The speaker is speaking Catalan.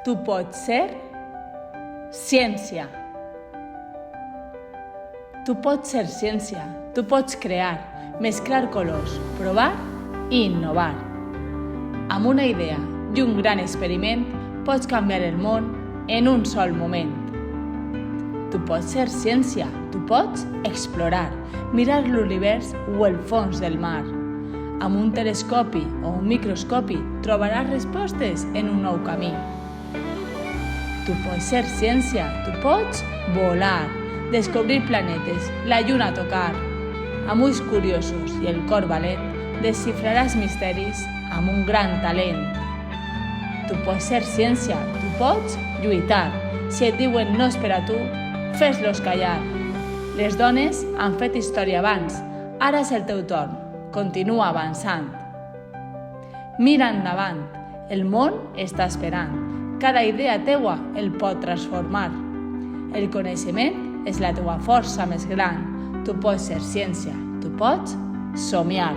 Tu pots ser ciència. Tu pots ser ciència. Tu pots crear, mesclar colors, provar i innovar. Amb una idea i un gran experiment pots canviar el món en un sol moment. Tu pots ser ciència. Tu pots explorar, mirar l'univers o el fons del mar. Amb un telescopi o un microscopi trobaràs respostes en un nou camí. Tu pots ser ciència, tu pots volar, descobrir planetes, la lluna a tocar. Amb ulls curiosos i el cor valent, desxifraràs misteris amb un gran talent. Tu pots ser ciència, tu pots lluitar. Si et diuen no és per a tu, fes-los callar. Les dones han fet història abans, ara és el teu torn. Continua avançant. Mira endavant, el món està esperant. Cada idea teua el pot transformar. El coneixement és la teua força més gran. Tu pots ser ciència, tu pots somiar.